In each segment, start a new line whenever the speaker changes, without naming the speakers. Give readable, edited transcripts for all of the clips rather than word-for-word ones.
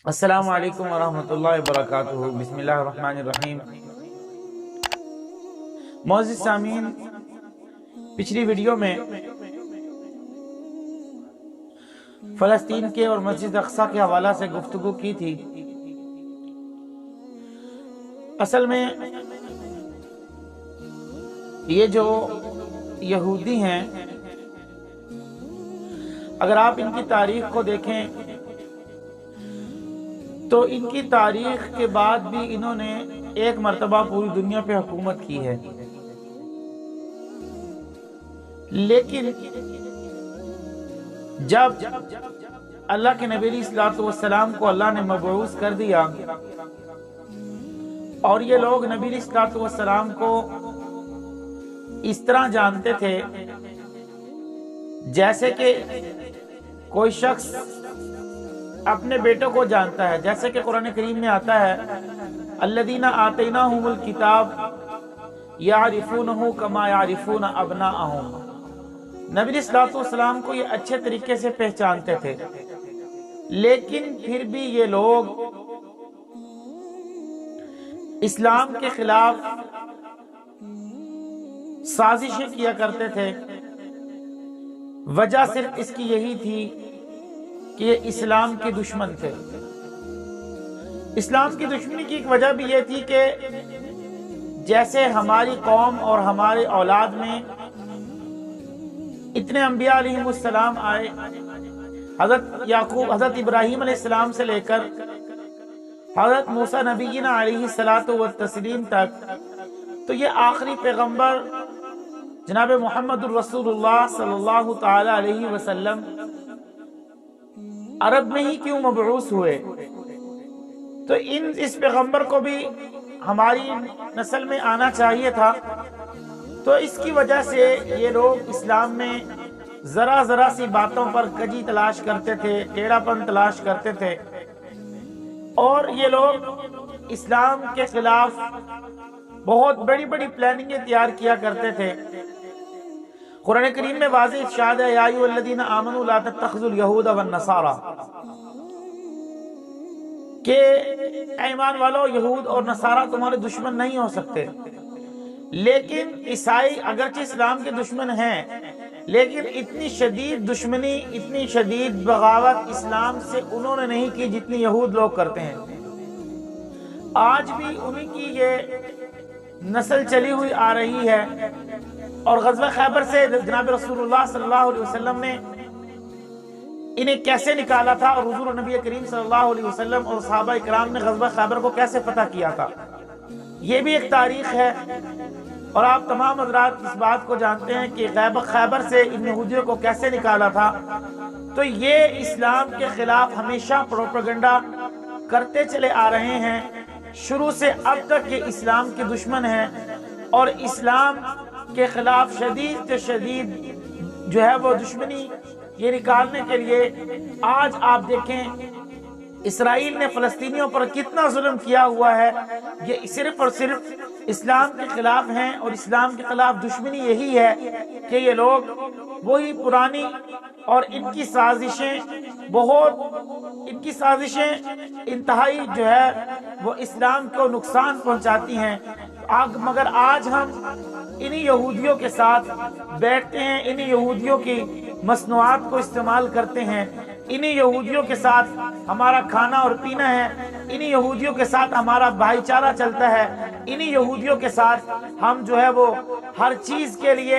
السلام علیکم ورحمۃ اللہ وبرکاتہ۔ بسم اللہ الرحمن الرحیم۔ معزز سامعین، پچھلی ویڈیو میں فلسطین کے اور مسجد اقصی کے حوالہ سے گفتگو کی تھی۔ اصل میں یہ جو یہودی ہیں، اگر آپ ان کی تاریخ کو دیکھیں تو ان کی تاریخ کے بعد بھی انہوں نے ایک مرتبہ پوری دنیا پہ حکومت کی ہے، لیکن جب اللہ کے نبی علیہ الصلوۃ والسلام کو اللہ نے مبعوث کر دیا اور یہ لوگ نبی علیہ الصلوۃ والسلام کو اس طرح جانتے تھے جیسے کہ کوئی شخص اپنے بیٹوں کو جانتا ہے، جیسے کہ قرآن کریم میں آتا ہے الذین آتیناہم الکتاب یعرفونہ کما یعرفون ابناءہم۔ نبی علیہ الصلوۃ والسلام کو یہ اچھے طریقے سے پہچانتے تھے، لیکن پھر بھی یہ لوگ اسلام کے خلاف سازشیں کیا کرتے تھے۔ وجہ صرف اس کی یہی تھی کہ یہ اسلام کے دشمن تھے۔ اسلام کی دشمنی کی ایک وجہ بھی یہ تھی کہ جیسے ہماری قوم اور ہمارے اولاد میں اتنے انبیاء علیہم السلام آئے، حضرت یعقوب، حضرت ابراہیم علیہ السلام سے لے کر حضرت موسیٰ نبینا علیہ الصلاۃ والتسلیم تک، تو یہ آخری پیغمبر جناب محمد الرسول اللہ صلی اللہ تعالی علیہ وسلم عرب میں ہی کیوں مبعوث ہوئے؟ تو اس پیغمبر کو بھی ہماری نسل میں آنا چاہیے تھا۔ تو اس کی وجہ سے یہ لوگ اسلام میں ذرا سی باتوں پر کجی تلاش کرتے تھے، ٹیڑھا پن تلاش کرتے تھے، اور یہ لوگ اسلام کے خلاف بہت بڑی پلاننگیں تیار کیا کرتے تھے۔ قرآن کریم میں واضح ارشاد ہے یا ایھا الذین آمنوا لا تتخذوا اليہود والنصارى، کہ ایمان والو، یہود اور نصارہ تمہارے دشمن نہیں ہو سکتے۔ لیکن عیسائی اگرچہ اسلام کے دشمن ہیں، لیکن اتنی شدید دشمنی، اتنی شدید بغاوت اسلام سے انہوں نے نہیں کی جتنی یہود لوگ کرتے ہیں۔ آج بھی انہی کی یہ نسل چلی ہوئی آ رہی ہے، اور غزوہ خیبر سے جناب رسول اللہ صلی اللہ علیہ وسلم نے انہیں کیسے نکالا تھا، اور حضور نبی کریم صلی اللہ علیہ وسلم اور صحابہ کرام نے غزوہ خیبر کو کیسے فتح کیا تھا، یہ بھی ایک تاریخ ہے۔ اور آپ تمام حضرات اس بات کو جانتے ہیں کہ خیبر سے ان یہودیوں کو کیسے نکالا تھا۔ تو یہ اسلام کے خلاف ہمیشہ پروپیگنڈا کرتے چلے آ رہے ہیں، شروع سے اب تک یہ اسلام کے دشمن ہیں، اور اسلام کے خلاف شدید سے شدید جو ہے وہ دشمنی یہ نکالنے کے لیے آج آپ دیکھیں اسرائیل نے فلسطینیوں پر کتنا ظلم کیا ہوا ہے۔ یہ صرف اور صرف اسلام کے خلاف ہیں، اور اسلام کے خلاف دشمنی یہی ہے کہ یہ لوگ وہی پرانی، اور ان کی سازشیں انتہائی جو ہے وہ اسلام کو نقصان پہنچاتی ہیں۔ مگر آج ہم انہی یہودیوں کے ساتھ بیٹھتے ہیں، انہی یہودیوں کی مصنوعات کو استعمال کرتے ہیں، انہی یہودیوں کے ساتھ ہمارا کھانا اور پینا ہے، انہی یہودیوں کے ساتھ ہمارا بھائی چارہ چلتا ہے، انہی یہودیوں کے ساتھ ہم جو ہے وہ ہر چیز کے لیے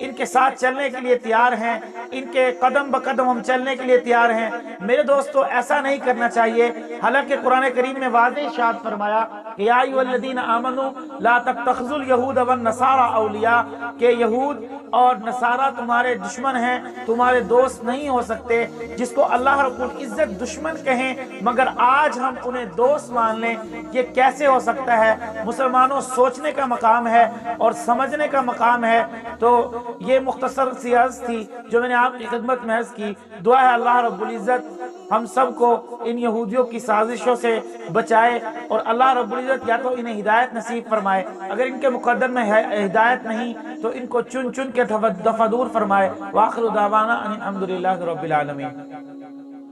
ان کے ساتھ چلنے کے لیے تیار ہیں، ان کے قدم بقدم ہم چلنے کے لیے تیار ہیں۔ میرے دوستو، ایسا نہیں کرنا چاہیے۔ حالانکہ قرآن کریم میں واضح ارشاد فرمایا کہ یا ایھا الذین آمنوا لا تتخذوا اليہود والنصارى اولیاء، کہ یہود اور نصارہ تمہارے دشمن ہیں، تمہارے دوست نہیں ہو سکتے۔ جس کو اللہ رب العزت دشمن کہیں مگر آج ہم انہیں دوست مان لیں، یہ کیسے ہو سکتا ہے؟ مسلمانوں، سوچنے کا مقام ہے اور سمجھنے کا مقام ہے۔ تو یہ مختصر سی عرض تھی جو میں نے آپ کی خدمت میں عرض کی۔ دعا ہے اللہ رب العزت ہم سب کو ان یہودیوں کی سازشوں سے بچائے، اور اللہ رب العزت یا تو انہیں ہدایت نصیب فرمائے، اگر ان کے مقدر میں ہدایت نہیں تو ان کو چن چن کے دفع دور فرمائے۔ وآخر دعوانا ان الحمد للہ رب العالمین۔